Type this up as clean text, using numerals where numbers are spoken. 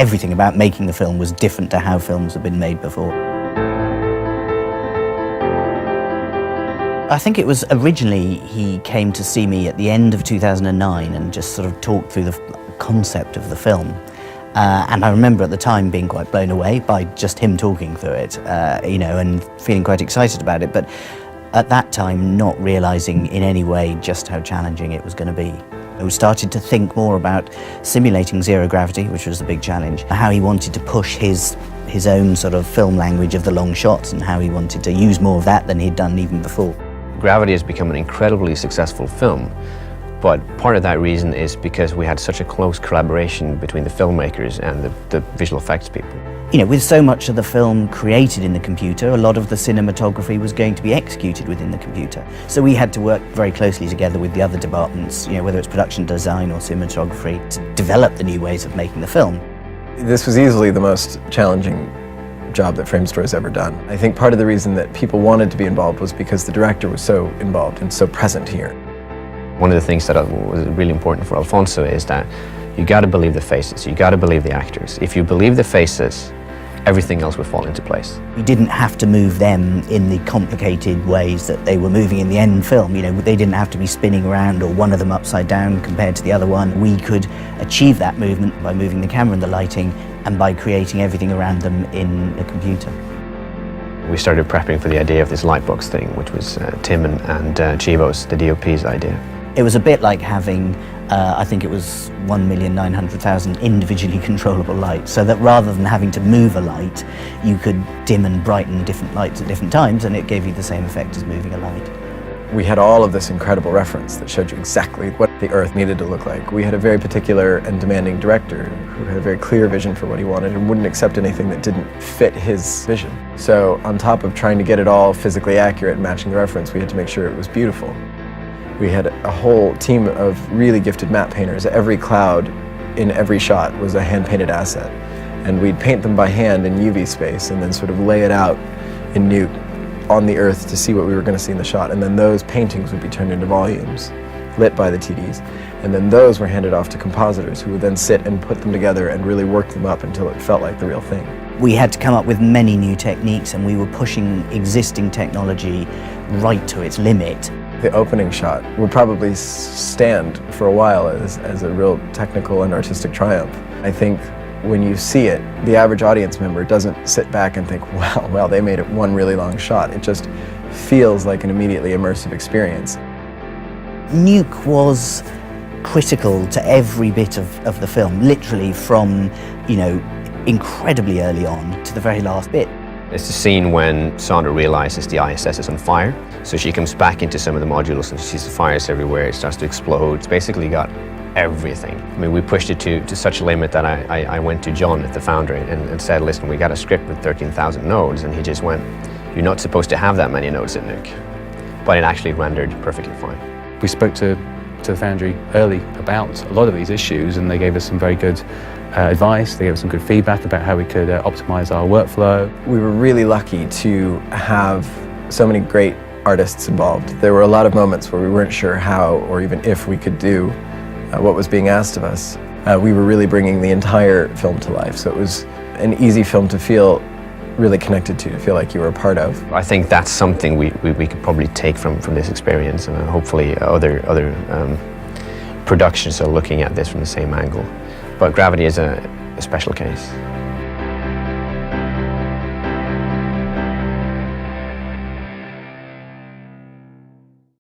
everything about making the film was different to how films had been made before. I think it was originally he came to see me at the end of 2009 and just sort of talked through the concept of the film. And I remember at the time being quite blown away by just him talking through it, you know, and feeling quite excited about it. But at that time, not realising in any way just how challenging it was going to be. We started to think more about simulating zero gravity, which was a big challenge, how he wanted to push his own sort of film language of the long shots and how he wanted to use more of that than he'd done even before. Gravity has become an incredibly successful film, but part of that reason is because we had such a close collaboration between the filmmakers and the visual effects people. You know, with so much of the film created in the computer, a lot of the cinematography was going to be executed within the computer. So we had to work very closely together with the other departments, you know, whether it's production design or cinematography, to develop the new ways of making the film. This was easily the most challenging job that Framestore has ever done. I think part of the reason that people wanted to be involved was because the director was so involved and so present here. One of the things that was really important for Alfonso is that you got to believe the faces, you got to believe the actors. If you believe the faces, everything else will fall into place. We didn't have to move them in the complicated ways that they were moving in the end film. You know, they didn't have to be spinning around or one of them upside down compared to the other one. We could achieve that movement by moving the camera and the lighting and by creating everything around them in a computer. We started prepping for the idea of this lightbox thing, which was Tim and Chivo's, the DOP's idea. It was a bit like having, I think it was 1,900,000 individually controllable lights, so that rather than having to move a light, you could dim and brighten different lights at different times, and it gave you the same effect as moving a light. We had all of this incredible reference that showed you exactly what the Earth needed to look like. We had a very particular and demanding director who had a very clear vision for what he wanted and wouldn't accept anything that didn't fit his vision. So on top of trying to get it all physically accurate and matching the reference, we had to make sure it was beautiful. We had a whole team of really gifted matte painters. Every cloud in every shot was a hand-painted asset. And we'd paint them by hand in UV space and then sort of lay it out in NUKE on the Earth to see what we were going to see in the shot. And then those paintings would be turned into volumes, lit by the TDs. And then those were handed off to compositors who would then sit and put them together and really work them up until it felt like the real thing. We had to come up with many new techniques, and we were pushing existing technology right to its limit. The opening shot would probably stand for a while as a real technical and artistic triumph. I think when you see it, the average audience member doesn't sit back and think, wow, well, they made it one really long shot. It just feels like an immediately immersive experience. NUKE was critical to every bit of the film, literally from, you know, incredibly early on to the very last bit. It's the scene when Sandra realizes the ISS is on fire. So she comes back into some of the modules and she sees the fires everywhere. It starts to explode. It's basically got everything. I mean, we pushed it to such a limit that I went to John at the Foundry and said, listen, we got a script with 13,000 nodes. And he just went, you're not supposed to have that many nodes in NUKE. But it actually rendered perfectly fine. We spoke to the Foundry early about a lot of these issues, and they gave us some very good advice. They gave us some good feedback about how we could optimize our workflow. We were really lucky to have so many great artists involved. There were a lot of moments where we weren't sure how or even if we could do what was being asked of us. We were really bringing the entire film to life, so it was an easy film to feel really connected to feel like you were a part of. I think that's something we could probably take from this experience, and hopefully other productions are looking at this from the same angle. But Gravity is a special case.